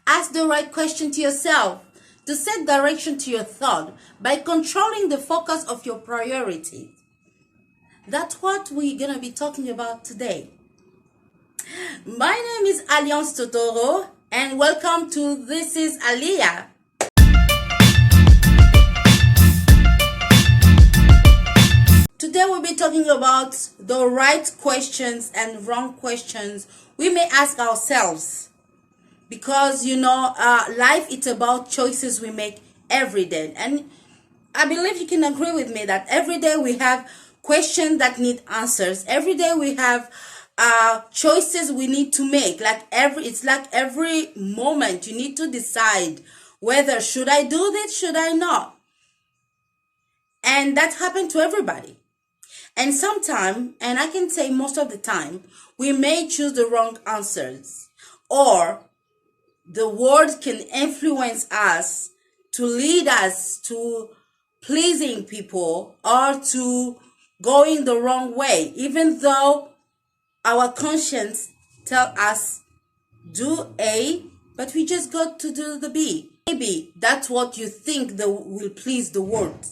Ask the right question to yourself to set direction to your thought by controlling the focus of your priority. That's what we're going to be talking about today. My name is Alliance Totoro and welcome to This is Aliyah. Today we'll be talking about the right questions and wrong questions we may ask ourselves. Because, life is about choices we make every day. And I believe you can agree with me that every day we have questions that need answers. Every day we have choices we need to make. It's like every moment you need to decide whether should I do this, should I not. And that happened to everybody. And sometimes, and I can say most of the time, we may choose the wrong answers, or the word can influence us to lead us to pleasing people or to going the wrong way, even though our conscience tell us do A, but we just got to do the B. Maybe that's what you think that will please the world.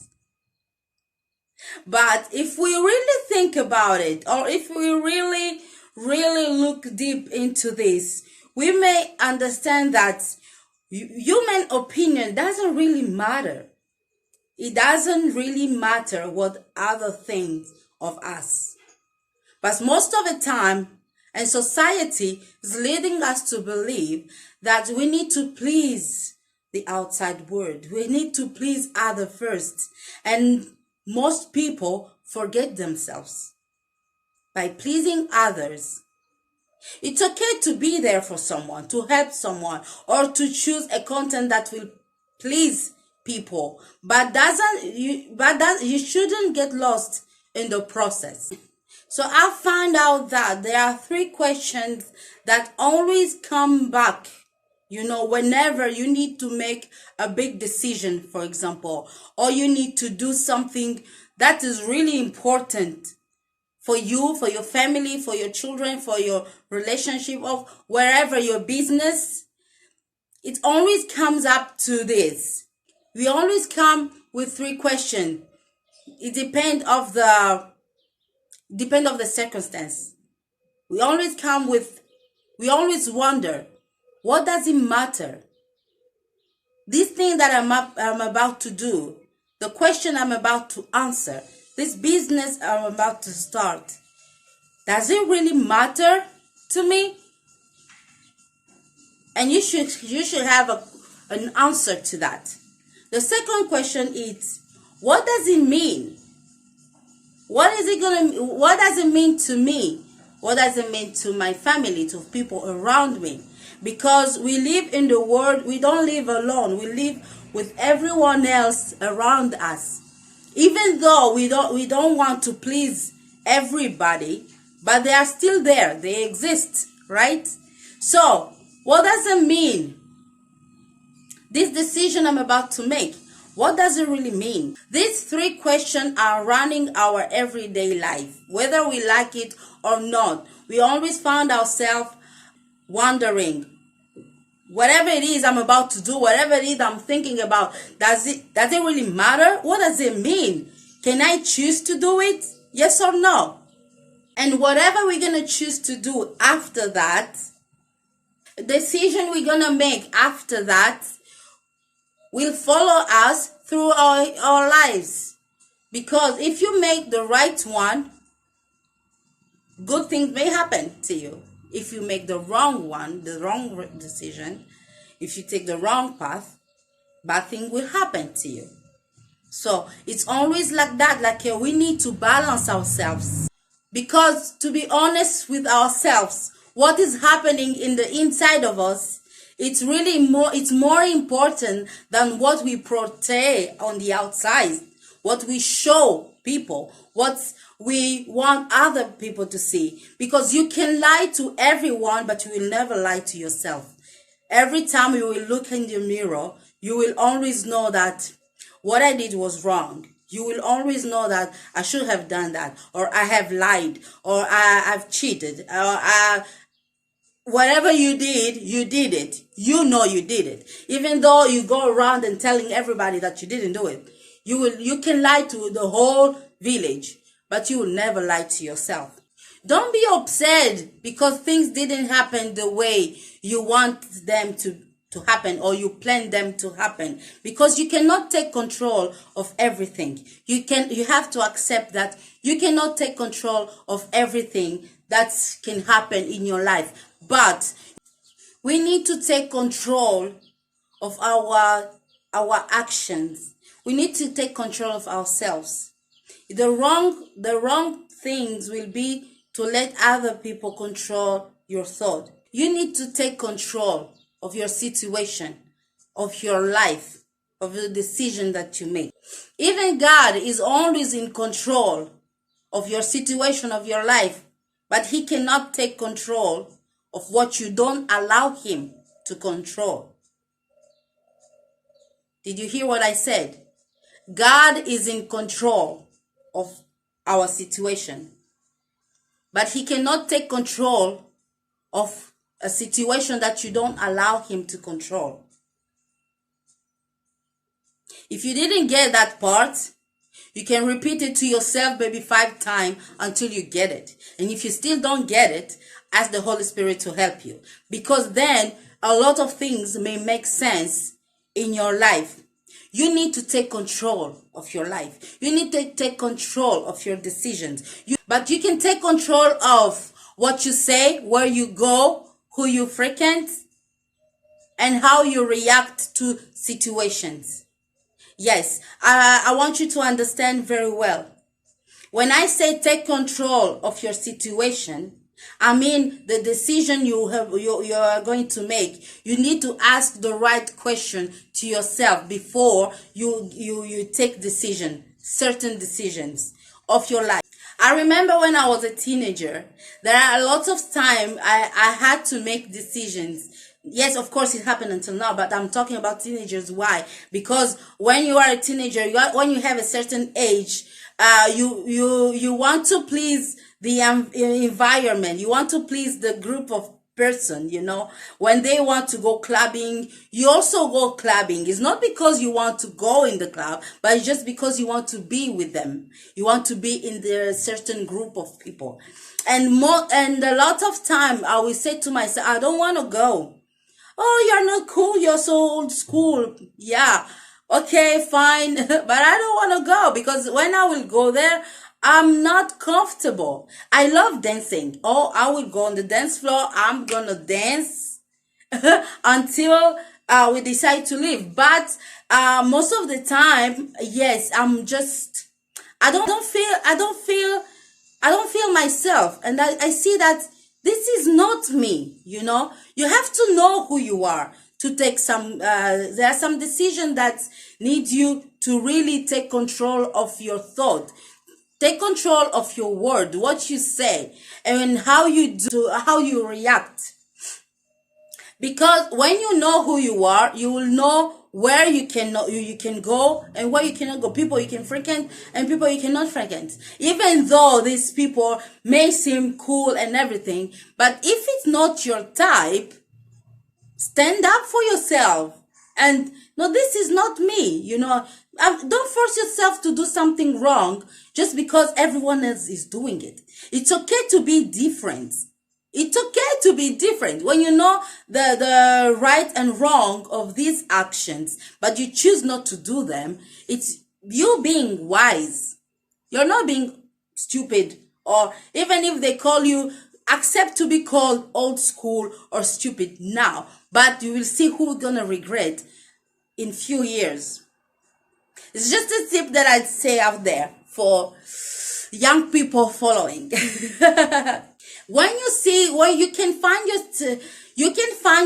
But if we really think about it, or if we really look deep into this, we may understand that human opinion doesn't really matter. It doesn't really matter what other think of us. But most of the time, and society is leading us to believe that we need to please the outside world. We need to please others first. And most people forget themselves by pleasing others. It's okay to be there for someone, to help someone, or to choose a content that will please people, but you shouldn't get lost in the process. So I found out that there are 3 questions that always come back, whenever you need to make a big decision, for example, or you need to do something that is really important for you, for your family, for your children, for your relationship, of wherever your business. It always comes up to this. We always come with 3 questions. It depends of the circumstance. We always wonder, what does it matter? This thing that I'm about to do, the question I'm about to answer, this business I'm about to start, does it really matter to me? And you should have an answer to that. The second question is, what does it mean? What does it mean to me? What does it mean to my family, to people around me? Because we live in the world, we don't live alone. We live with everyone else around us. Even though we don't want to please everybody, but they are still there. They exist, right? So, what does it mean? This decision I'm about to make, what does it really mean? These 3 questions are running our everyday life, whether we like it or not. We always find ourselves wondering, whatever it is I'm about to do, whatever it is I'm thinking about, does it really matter? What does it mean? Can I choose to do it? Yes or no? And whatever we're going to choose to do after that, decision we're going to make after that, will follow us through our lives. Because if you make the right one, good things may happen to you. If you make the wrong one, the wrong decision, if you take the wrong path, bad thing will happen to you. So it's always like that, we need to balance ourselves. Because to be honest with ourselves, what is happening in the inside of us, it's more important than what we portray on the outside, what we show people, what we want other people to see. Because you can lie to everyone, but you will never lie to yourself. Every time you will look in the mirror, you will always know that what I did was wrong. You will always know that I should have done that, or I have lied, or I've cheated, or whatever you did it. You know you did it. Even though you go around and telling everybody that you didn't do it, you can lie to the whole village, but you will never lie to yourself. Don't be upset because things didn't happen the way you want them to happen, or you plan them to happen, because you cannot take control of everything. You have to accept that you cannot take control of everything that can happen in your life, but we need to take control of our actions. We need to take control of ourselves. The wrong things will be to let other people control your thought. You need to take control of your situation, of your life, of the decision that you make. Even God is always in control of your situation, of your life, but he cannot take control of what you don't allow him to control. Did you hear what I said? God is in control of our situation, but he cannot take control of a situation that you don't allow him to control. If you didn't get that part, you can repeat it to yourself maybe 5 times until you get it. And if you still don't get it, ask the Holy Spirit to help you, because then a lot of things may make sense in your life. You need to take control of your life. You need to take control of your decisions. But you can take control of what you say, where you go, who you frequent, and how you react to situations. Yes, I want you to understand very well. When I say take control of your situation, I mean the decision you are going to make. You need to ask the right question to yourself before you take certain decisions of your life. I remember when I was a teenager, there are a lot of time I had to make decisions. Yes, of course, it happened until now, but I'm talking about teenagers. Why? Because when you are a teenager, when you have a certain age, you want to please the environment. You want to please the group of person, when they want to go clubbing, you also go clubbing. It's not because you want to go in the club, but it's just because you want to be with them. You want to be in the certain group of people. And a lot of time I will say to myself, I don't want to go. Oh, you're not cool. You're so old school. Yeah. Okay, fine. But I don't want to go, because when I will go there, I'm not comfortable. I love dancing. Oh, I will go on the dance floor. I'm going to dance until we decide to leave. But most of the time, yes, I don't feel myself. And I see that this is not me, You have to know who you are to take there are some decisions that need you to really take control of your thought. Take control of your word, what you say, and how you react. Because when you know who you are, you will know where you can go and where you cannot go. People you can frequent and people you cannot frequent. Even though these people may seem cool and everything, but if it's not your type, stand up for yourself. And no, this is not me, don't force yourself to do something wrong just because everyone else is doing it. It's okay to be different. It's okay to be different when you know the right and wrong of these actions, but you choose not to do them. It's you being wise. You're not being stupid, or even if they call you, accept to be called old school or stupid now, but you will see who's gonna regret in few years. It's just a tip that I'd say out there for young people following. When you can find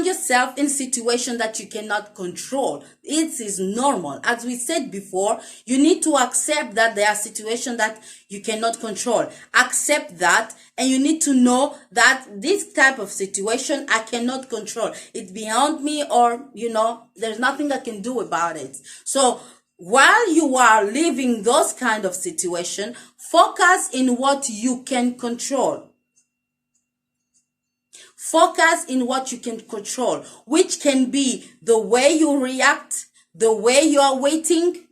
yourself in situation that you cannot control, it is normal. As we said before, you need to accept that there are situations that you cannot control. Accept that, and you need to know that this type of situation I cannot control. It's beyond me, or there's nothing I can do about it. So while you are living those kind of situation, focus in what you can control. Focus in what you can control, which can be the way you react, the way you are waiting,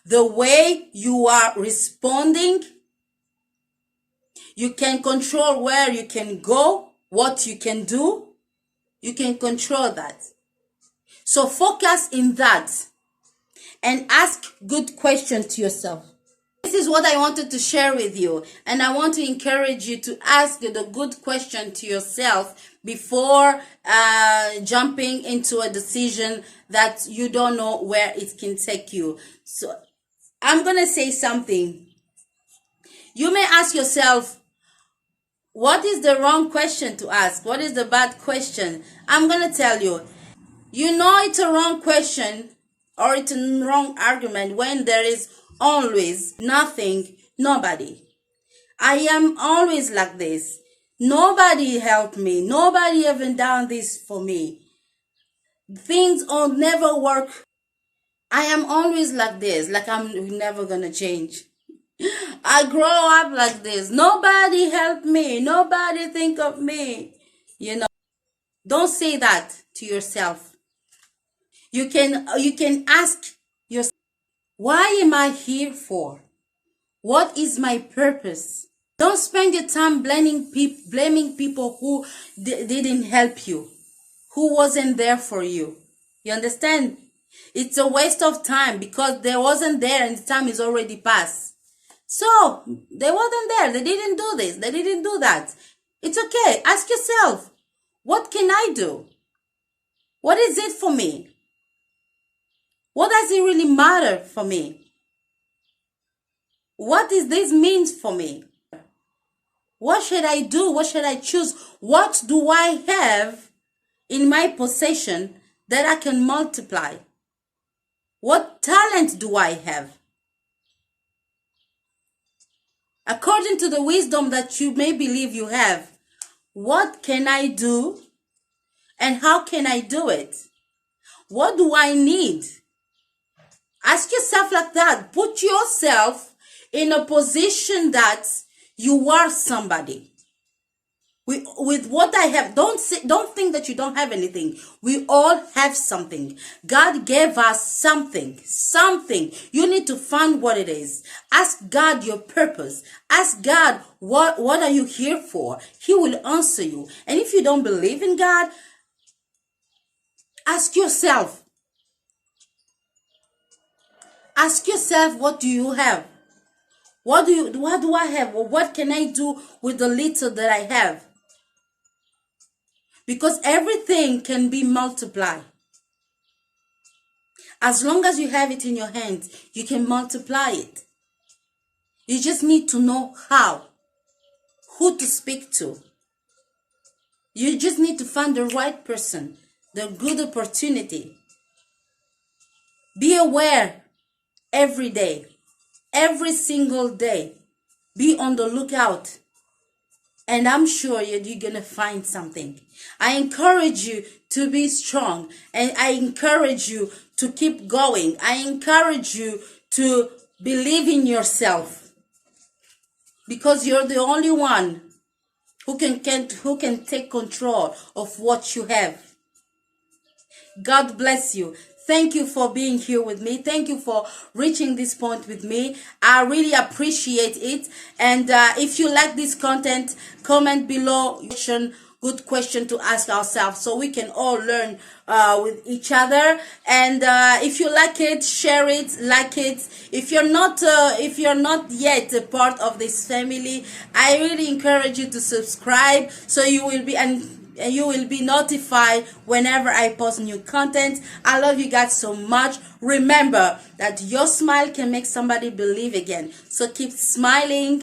the way you are responding. You can control where you can go, what you can do. You can control that. So focus in that and ask good questions to yourself. This is what I wanted to share with you, and I want to encourage you to ask the good question to yourself before jumping into a decision that you don't know where it can take you. So I'm going to say something. You may ask yourself, what is the wrong question to ask? What is the bad question? I'm going to tell you. You know it's a wrong question or it's a wrong argument when there is always nothing, nobody. I am always like this. Nobody helped me. Nobody even done this for me. Things will never work. I am always like this, like I'm never gonna change. I grow up like this. Nobody helped me. Nobody think of me. You know, don't say that to yourself. You can ask yourself, why am I here for? What is my purpose? Don't spend your time blaming people who didn't help you, who wasn't there for you. You understand? It's a waste of time because they wasn't there and the time is already past. So, they wasn't there. They didn't do this. They didn't do that. It's okay. Ask yourself, what can I do? What is it for me? What does it really matter for me? What does this mean for me? What should I do? What should I choose? What do I have in my possession that I can multiply? What talent do I have? According to the wisdom that you may believe you have, what can I do and how can I do it? What do I need? Ask yourself like that. Put yourself in a position that you are somebody. With what I have, don't think that you don't have anything. We all have something. God gave us something. You need to find what it is. Ask God your purpose. Ask God, what are you here for? He will answer you. And if you don't believe in God, ask yourself. Ask yourself, what do you have? What do I have? Or what can I do with the little that I have? Because everything can be multiplied. As long as you have it in your hands, you can multiply it. You just need to know how, who to speak to. You just need to find the right person, the good opportunity. Be aware every day, every single day. Be on the lookout. And I'm sure you're going to find something. I encourage you to be strong. And I encourage you to keep going. I encourage you to believe in yourself. Because you're the only one who can take control of what you have. God bless you. Thank you for being here with me. Thank you for reaching this point with me. I really appreciate it. And if you like this content, comment below. Good question to ask ourselves so we can all learn with each other. And if you like it, share it, like it. If you're not yet a part of this family, I really encourage you to subscribe so you will be and you will be notified whenever I post new content. I love you guys so much. Remember that your smile can make somebody believe again. So keep smiling.